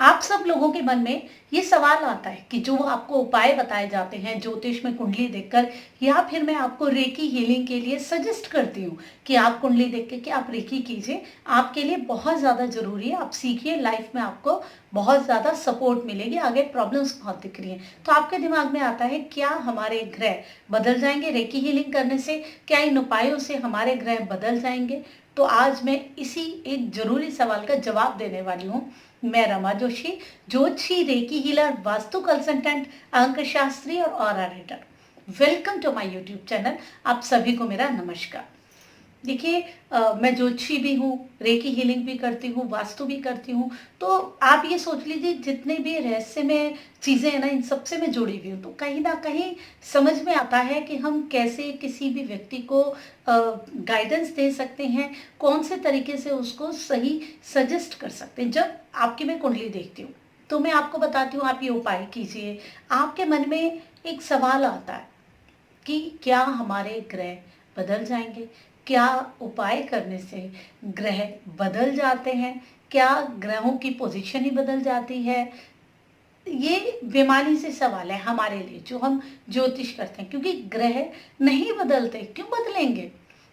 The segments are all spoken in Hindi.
आप सब लोगों के मन में ये सवाल आता है कि जो आपको उपाय बताए जाते हैं ज्योतिष में कुंडली देखकर, या फिर मैं आपको रेकी हीलिंग के लिए सजेस्ट करती हूँ कि आप कुंडली देख के कि आप रेकी कीजिए, आपके लिए बहुत ज़्यादा ज़रूरी है। आप सीखिए, लाइफ में आपको बहुत ज़्यादा सपोर्ट मिलेगी। आगे प्रॉब्लम्स बहुत दिख रही हैं तो आपके दिमाग में आता है क्या हमारे ग्रह बदल जाएंगे रेकी हीलिंग करने से, क्या इन उपायों से हमारे ग्रह बदल जाएंगे। तो आज मैं इसी एक जरूरी सवाल का जवाब देने वाली हूँ। मैं रमा जोशी, ज्योतिषी, रेकी हीलर, वास्तु कंसल्टेंट, अंक शास्त्री और aura reader. Welcome to my YouTube channel. आप सभी को मेरा नमस्कार। देखिए, मैं ज्योतिषी भी हूँ, रेकी हीलिंग भी करती हूँ, वास्तु भी करती हूँ। तो आप ये सोच लीजिए जितने भी रहस्यमय चीज़ें हैं ना, इन सबसे मैं जुड़ी हुई हूँ। तो कहीं ना कहीं समझ में आता है कि हम कैसे किसी भी व्यक्ति को गाइडेंस दे सकते हैं, कौन से तरीके से उसको सही सजेस्ट कर सकते हैं। जब आपकी मैं कुंडली देखती हूँ तो मैं आपको बताती हूँ, आप ये उपाय कीजिए। आपके मन में एक सवाल आता है कि क्या हमारे ग्रह बदल जाएंगे, क्या उपाय करने से ग्रह बदल जाते हैं, क्या ग्रहों की पोजीशन ही बदल जाती है। ये बेमानी से सवाल है हमारे लिए जो हम ज्योतिष करते हैं, क्योंकि ग्रह नहीं बदलते, क्यों बदलेंगे।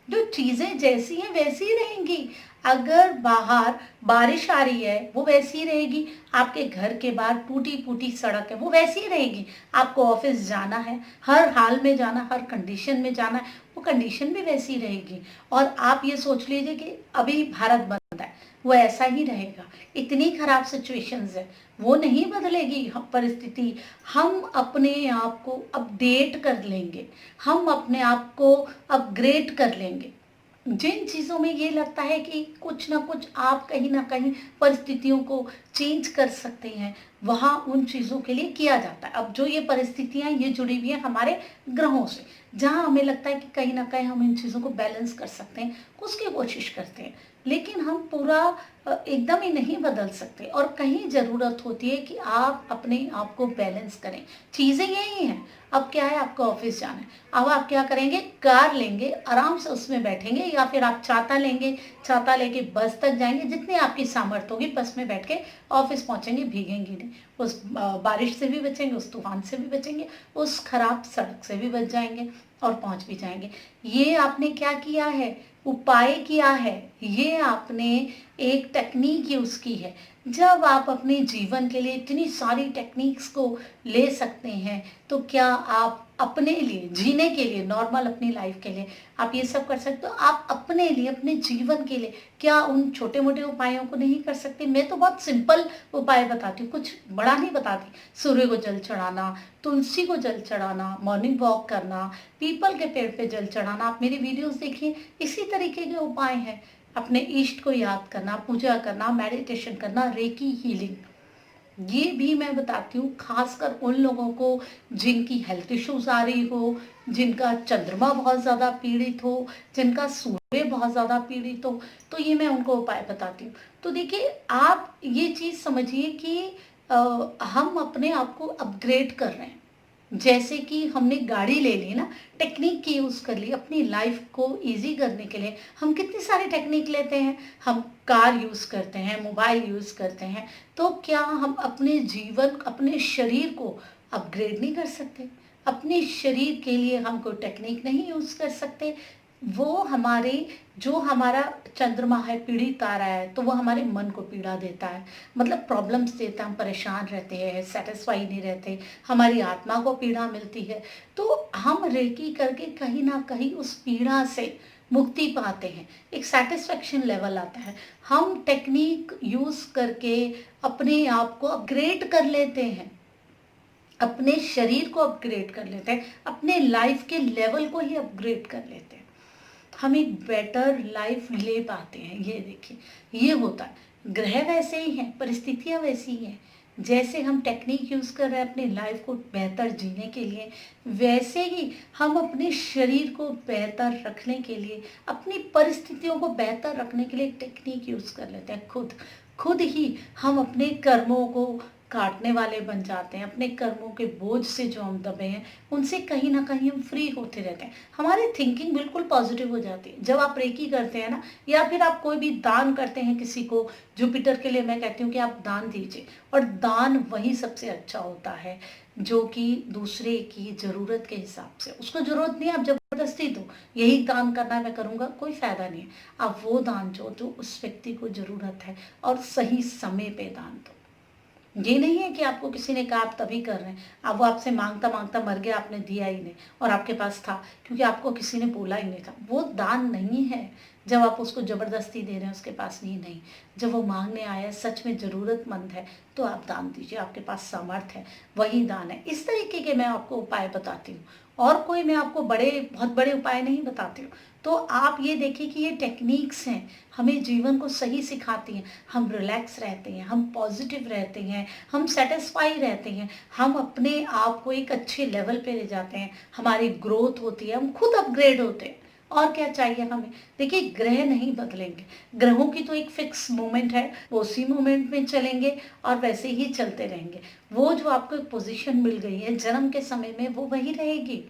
जो चीजें जैसी हैं वैसी ही रहेंगी। अगर बाहर बारिश आ रही है वो वैसी ही रहेगी, आपके घर के बाहर टूटी फूटी सड़क है वो वैसी ही रहेगी। आपको ऑफिस जाना है, हर हाल में जाना, हर कंडीशन में जाना है, वो कंडीशन भी वैसी रहेगी। और आप ये सोच लीजिए कि अभी भारत बंद है, वो ऐसा ही रहेगा। इतनी खराब सिचुएशंस है, वो नहीं बदलेगी परिस्थिति। हम अपने आप को अपडेट कर लेंगे, हम अपने आप को अपग्रेड कर लेंगे। जिन चीज़ों में ये लगता है कि कुछ ना कुछ आप कहीं ना कहीं परिस्थितियों को चेंज कर सकते हैं, वहाँ उन चीज़ों के लिए किया जाता है। अब जो ये परिस्थितियाँ ये जुड़ी हुई हैं हमारे ग्रहों से, जहाँ हमें लगता है कि कहीं ना कहीं हम इन चीज़ों को बैलेंस कर सकते हैं, उसकी कोशिश करते हैं। लेकिन हम पूरा एकदम ही नहीं बदल सकते, और कहीं ज़रूरत होती है कि आप अपने आप को बैलेंस करें। चीज़ें यही हैं। अब क्या है, आपको ऑफिस जाना है, अब आप क्या करेंगे, कार लेंगे, आराम से उसमें बैठेंगे, या फिर आप छाता लेंगे, छाता लेके बस तक जाएंगे, जितनी आपकी सामर्थ्य होगी बस में बैठ के ऑफिस पहुंचेंगे, भीगेंगे नहीं। उस बारिश से भी बचेंगे, उस तूफान से भी बचेंगे, उस खराब सड़क से भी बच जाएंगे और पहुंच भी जाएंगे। ये आपने क्या किया है, उपाय किया है, ये आपने एक टेक्निक यूज की है। जब आप अपने जीवन के लिए इतनी सारी टेक्निक्स को ले सकते हैं, तो क्या आप अपने लिए जीने के लिए, नॉर्मल अपनी लाइफ के लिए आप ये सब कर सकते हो। आप अपने लिए, अपने जीवन के लिए क्या उन छोटे मोटे उपायों को नहीं कर सकते। मैं तो बहुत सिंपल उपाय बताती हूँ, कुछ बड़ा नहीं बताती। सूर्य को जल चढ़ाना, तुलसी को जल चढ़ाना, मॉर्निंग वॉक करना, पीपल के पेड़ पे जल चढ़ाना। आप मेरी वीडियोस देखिए, इसी तरीके के उपाय हैं। अपने इष्ट को याद करना, पूजा करना, मेडिटेशन करना, रेकी हीलिंग, ये भी मैं बताती हूँ खासकर उन लोगों को जिनकी हेल्थ इश्यूज आ रही हो, जिनका चंद्रमा बहुत ज़्यादा पीड़ित हो, जिनका सूर्य बहुत ज़्यादा पीड़ित हो, तो ये मैं उनको उपाय बताती हूँ। तो देखिए, आप ये चीज़ समझिए कि हम अपने आप को अपग्रेड कर रहे हैं। जैसे कि हमने गाड़ी ले ली ना, टेक्निक की यूज़ कर ली अपनी लाइफ को इजी करने के लिए। हम कितनी सारी टेक्निक लेते हैं, हम कार यूज़ करते हैं, मोबाइल यूज़ करते हैं। तो क्या हम अपने जीवन, अपने शरीर को अपग्रेड नहीं कर सकते। अपने शरीर के लिए हम कोई टेक्निक नहीं यूज़ कर सकते। वो हमारे, जो हमारा चंद्रमा है पीड़ित आ रहा है, तो वो हमारे मन को पीड़ा देता है, मतलब प्रॉब्लम्स देता है। हम परेशान रहते हैं, सेटिस्फाई नहीं रहते, हमारी आत्मा को पीड़ा मिलती है। तो हम रेकी करके कहीं ना कहीं उस पीड़ा से मुक्ति पाते हैं, एक सेटिस्फेक्शन लेवल आता है। हम टेक्निक यूज़ करके अपने आप को अपग्रेड कर लेते हैं, अपने शरीर को अपग्रेड कर लेते हैं, अपने लाइफ के लेवल को ही अपग्रेड कर लेते हैं। हम एक बेटर लाइफ ले पाते हैं। ये देखिए, ये होता है। ग्रह वैसे ही हैं, परिस्थितियां वैसी ही हैं। जैसे हम टेक्निक यूज कर रहे हैं अपनी लाइफ को बेहतर जीने के लिए, वैसे ही हम अपने शरीर को बेहतर रखने के लिए, अपनी परिस्थितियों को बेहतर रखने के लिए टेक्निक यूज कर लेते हैं। खुद खुद ही हम अपने कर्मों को काटने वाले बन जाते हैं, अपने कर्मों के बोझ से जो हम दबे हैं, उनसे कहीं न कहीं हम फ्री होते रहते हैं। हमारी थिंकिंग बिल्कुल पॉज़िटिव हो जाती है। जब आप रेकी करते हैं ना, या फिर आप कोई भी दान करते हैं किसी को, जुपिटर के लिए मैं कहती हूँ कि आप दान दीजिए, और दान वही सबसे अच्छा होता है जो कि दूसरे की ज़रूरत के हिसाब से। उसको ज़रूरत नहीं है, आप ज़बरदस्ती दो, यही दान करना है मैं करूँगा, कोई फ़ायदा नहीं है। आप वो दान जो उस व्यक्ति को ज़रूरत है, और सही समय पे दान दो। ये नहीं है कि आपको किसी ने कहा आप तभी कर रहे हैं, अब वो आपसे माँगता माँगता मर गया, आपने दिया ही नहीं, और आपके पास था क्योंकि आपको किसी ने बोला ही नहीं था। वो दान नहीं है। जब आप उसको ज़बरदस्ती दे रहे हैं, उसके पास नहीं, जब वो माँगने आया है, सच में ज़रूरतमंद है, तो आप दान दीजिए, आपके पास सामर्थ्य है, वही दान है। इस तरीके के मैं आपको उपाय बताती हूँ, और कोई मैं आपको बहुत बड़े उपाय नहीं बताती हूँ। तो आप ये देखिए कि ये टेक्निक्स हैं, हमें जीवन को सही सिखाती हैं। हम रिलैक्स रहते हैं, हम पॉजिटिव रहते हैं, हम सेटिस्फाई रहते हैं, हम अपने आप को एक अच्छे लेवल पे ले जाते हैं, हमारी ग्रोथ होती है, हम खुद अपग्रेड होते हैं। और क्या चाहिए हमें? देखिए, ग्रह नहीं बदलेंगे, ग्रहों की तो एक फिक्स मोमेंट है, वो उसी मोमेंट में चलेंगे और वैसे ही चलते रहेंगे। वो जो आपको एक पोजीशन मिल गई है जन्म के समय में, वो वही रहेगी,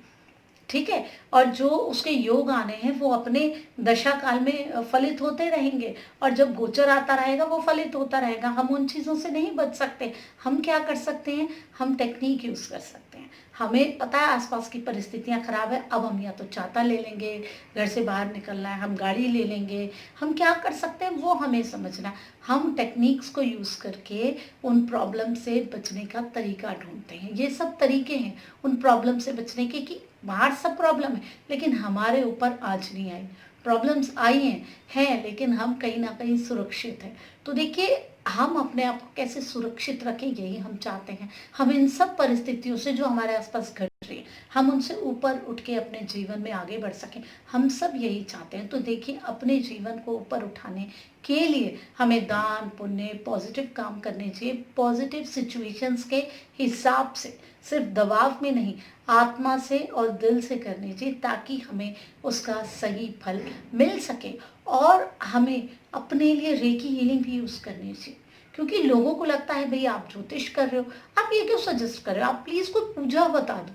ठीक है। और जो उसके योग आने हैं वो अपने दशा काल में फलित होते रहेंगे, और जब गोचर आता रहेगा वो फलित होता रहेगा। हम उन चीज़ों से नहीं बच सकते। हम क्या कर सकते हैं? हम टेक्निक यूज़ कर सकते हैं। हमें पता है आसपास की परिस्थितियां खराब है, अब हम या तो छाता ले लेंगे, घर से बाहर निकलना है, हम गाड़ी ले लेंगे, हम क्या कर सकते हैं वो हमें समझना है। हम टेक्निक्स को यूज़ करके उन प्रॉब्लम से बचने का तरीका ढूंढते हैं। ये सब तरीके हैं उन प्रॉब्लम से बचने के, कि बाहर सब प्रॉब्लम है लेकिन हमारे ऊपर आज नहीं आई। प्रॉब्लम्स आई हैं लेकिन हम कहीं ना कहीं सुरक्षित हैं। तो देखिए, हम अपने आप को कैसे सुरक्षित रखें, यही हम चाहते हैं। हम इन सब परिस्थितियों से जो हमारे आसपास घट रही है, हम उनसे ऊपर उठ के अपने जीवन में आगे बढ़ सकें, हम सब यही चाहते हैं। तो देखिए, अपने जीवन को ऊपर उठाने के लिए हमें दान पुण्य, पॉजिटिव काम करने चाहिए, पॉजिटिव सिचुएशंस के हिसाब से, सिर्फ दबाव में नहीं, आत्मा से और दिल से करनी चाहिए, ताकि हमें उसका सही फल मिल सके। और हमें अपने लिए रेकी हीलिंग भी यूज़ करनी चाहिए, क्योंकि लोगों को लगता है भाई आप ज्योतिष कर रहे हो, आप ये क्यों सजेस्ट कर रहे हो, आप प्लीज़ कोई पूजा बता दो।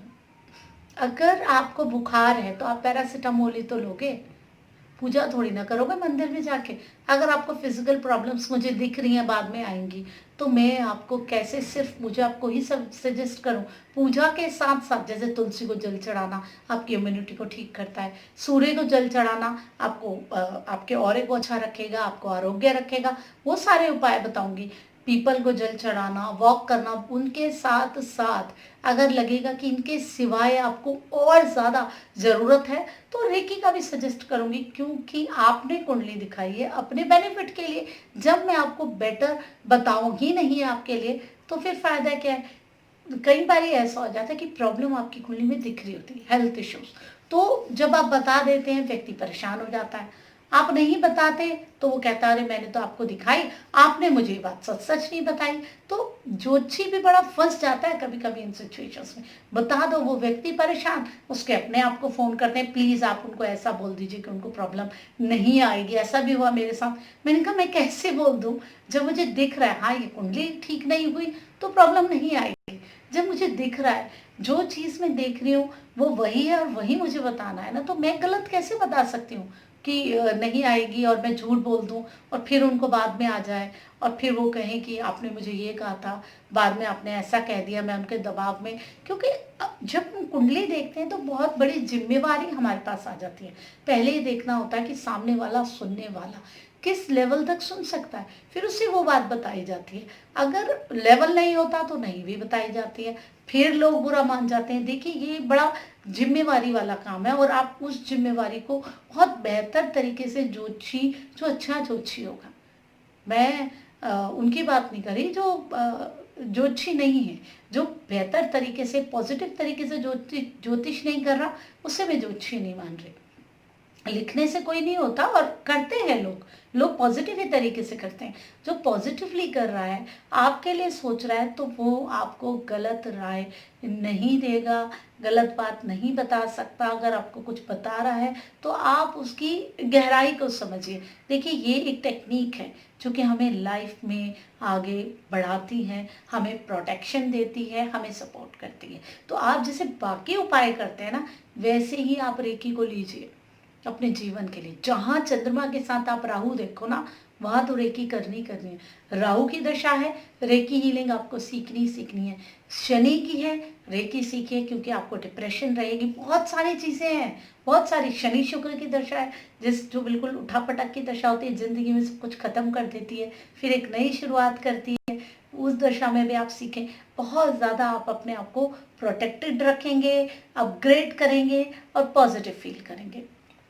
अगर आपको बुखार है तो आप पैरासिटामोल ही तो लोगे, पूजा थोड़ी ना करोगे मंदिर में जाके। अगर आपको फिजिकल प्रॉब्लम्स मुझे दिख रही हैं, बाद में आएंगी, तो मैं आपको कैसे सिर्फ मुझे आपको ही सब सजेस्ट करूं? पूजा के साथ साथ जैसे तुलसी को जल चढ़ाना आपकी इम्यूनिटी को ठीक करता है, सूर्य को जल चढ़ाना आपको आपके ऑरे को अच्छा रखेगा, आपको आरोग्य रखेगा, वो सारे उपाय बताऊंगी। पीपल को जल चढ़ाना, वॉक करना, उनके साथ साथ अगर लगेगा कि इनके सिवाय आपको और ज़्यादा ज़रूरत है तो रेकी का भी सजेस्ट करूंगी, क्योंकि आपने कुंडली दिखाई है अपने बेनिफिट के लिए। जब मैं आपको बेटर बताऊंगी नहीं आपके लिए, तो फिर फायदा क्या है? कई बार ऐसा हो जाता है कि प्रॉब्लम आपकी कुंडली में दिख रही होती है, हेल्थ इश्यूज, तो जब आप बता देते हैं व्यक्ति परेशान हो जाता है। आप नहीं बताते तो वो कहता है अरे मैंने तो आपको दिखाई, आपने मुझे ये बात सच सच नहीं बताई। तो ज्योतिषी भी बड़ा फंस जाता है कभी कभी इन सिचुएशंस में। बता दो, वो व्यक्ति परेशान, उसके अपने आप को फोन करते हैं, प्लीज आप उनको ऐसा बोल दीजिए कि उनको प्रॉब्लम नहीं आएगी। ऐसा भी हुआ मेरे साथ। मैंने कहा मैं कैसे बोल दूं, जब मुझे दिख रहा है हाँ ये कुंडली ठीक नहीं हुई तो प्रॉब्लम नहीं आएगी। जब मुझे दिख रहा है, जो चीज मैं देख रही हूँ वो वही है और वही मुझे बताना है ना, तो मैं गलत कैसे बता सकती हूँ कि नहीं आएगी, और मैं झूठ बोल दूं और फिर उनको बाद में आ जाए और फिर वो कहें कि आपने मुझे ये कहा था, बाद में आपने ऐसा कह दिया, मैं उनके दबाव में। क्योंकि जब हम कुंडली देखते हैं तो बहुत बड़ी जिम्मेवारी हमारे पास आ जाती है। पहले ये देखना होता है कि सामने वाला, सुनने वाला किस लेवल तक सुन सकता है, फिर उससे वो बात बताई जाती है। अगर लेवल नहीं होता तो नहीं भी बताई जाती है, फिर लोग बुरा मान जाते हैं। देखिए, ये बड़ा जिम्मेवारी वाला काम है, और आप उस जिम्मेवारी को बहुत बेहतर तरीके से ज्योतिषी, जो अच्छा ज्योतिषी होगा, मैं उनकी बात नहीं कर रही जो ज्योतिषी नहीं है, जो बेहतर तरीके से, पॉजिटिव तरीके से ज्योतिष नहीं कर रहा, उससे मैं ज्योतिषी नहीं मान रही। लिखने से कोई नहीं होता, और करते हैं लोग। लोग पॉजिटिव ही तरीके से करते हैं। जो पॉजिटिवली कर रहा है, आपके लिए सोच रहा है, तो वो आपको गलत राय नहीं देगा, गलत बात नहीं बता सकता। अगर आपको कुछ बता रहा है तो आप उसकी गहराई को समझिए। देखिए, ये एक टेक्निक है जो कि हमें लाइफ में आगे बढ़ाती है, हमें प्रोटेक्शन देती है, हमें सपोर्ट करती है। तो आप जैसे बाकी उपाय करते हैं ना, वैसे ही आप रेकी को लीजिए अपने जीवन के लिए। जहाँ चंद्रमा के साथ आप राहु देखो ना, वहाँ तो रेकी करनी करनी है। राहु की दशा है, रेकी हीलिंग आपको सीखनी है। शनि की है, रेकी सीखिए, क्योंकि आपको डिप्रेशन रहेगी। बहुत सारी चीज़ें हैं, बहुत सारी। शनि शुक्र की दशा है, जो बिल्कुल उठापटक की दशा होती है, ज़िंदगी में सब कुछ ख़त्म कर देती है, फिर एक नई शुरुआत करती है। उस दशा में भी आप सीखें। बहुत ज़्यादा आप अपने आप को प्रोटेक्टेड रखेंगे, अपग्रेड करेंगे और पॉजिटिव फील करेंगे।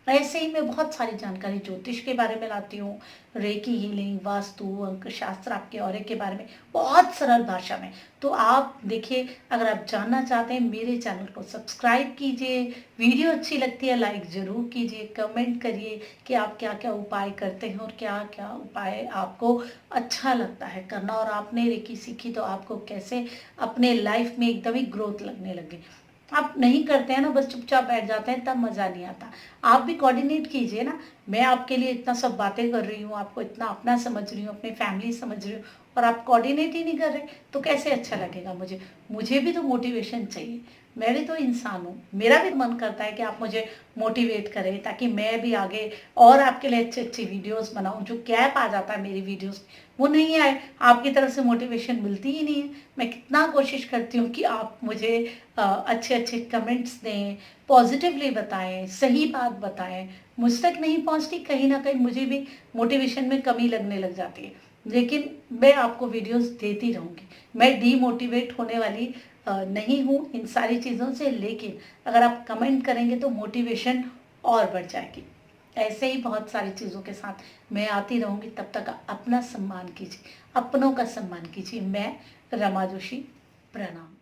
ऐसे ही मैं बहुत सारी जानकारी ज्योतिष के बारे में लाती हूँ, रेकी हीलिंग, वास्तु, अंक शास्त्र, आपके ऑरे के बारे में, बहुत सरल भाषा में। तो आप देखिए, अगर आप जानना चाहते हैं, मेरे चैनल को सब्सक्राइब कीजिए। वीडियो अच्छी लगती है लाइक ज़रूर कीजिए, कमेंट करिए कि आप क्या क्या उपाय करते हैं और क्या क्या उपाय आपको अच्छा लगता है करना, और आपने रेकी सीखी तो आपको कैसे अपने लाइफ में एकदम ही ग्रोथ लगने लगे। आप नहीं करते हैं ना, बस चुपचाप बैठ जाते हैं, तब मज़ा नहीं आता। आप भी कोऑर्डिनेट कीजिए ना। मैं आपके लिए इतना सब बातें कर रही हूँ, आपको इतना अपना समझ रही हूँ, अपनी फैमिली समझ रही हूँ, और आप कोऑर्डिनेट ही नहीं कर रहे, तो कैसे अच्छा लगेगा मुझे। मुझे भी तो मोटिवेशन चाहिए। मैं भी तो इंसान हूँ, मेरा भी मन करता है कि आप मुझे मोटिवेट करें, ताकि मैं भी आगे और आपके लिए अच्छी अच्छी वीडियोस बनाऊँ। जो गैप आ जाता है मेरी वीडियोस में, वो नहीं आए। आपकी तरफ से मोटिवेशन मिलती ही नहीं है। मैं कितना कोशिश करती हूँ कि आप मुझे अच्छे अच्छे कमेंट्स दें, पॉजिटिवली बताएं, सही बात बताएं। मुझ तक नहीं पहुँचती, कहीं ना कहीं मुझे भी मोटिवेशन में कमी लगने लग जाती है, लेकिन मैं आपको वीडियोस देती रहूँगी। मैं डीमोटिवेट होने वाली नहीं हूँ इन सारी चीज़ों से, लेकिन अगर आप कमेंट करेंगे तो मोटिवेशन और बढ़ जाएगी। ऐसे ही बहुत सारी चीज़ों के साथ मैं आती रहूँगी। तब तक अपना सम्मान कीजिए, अपनों का सम्मान कीजिए। मैं रमा जोशी, प्रणाम।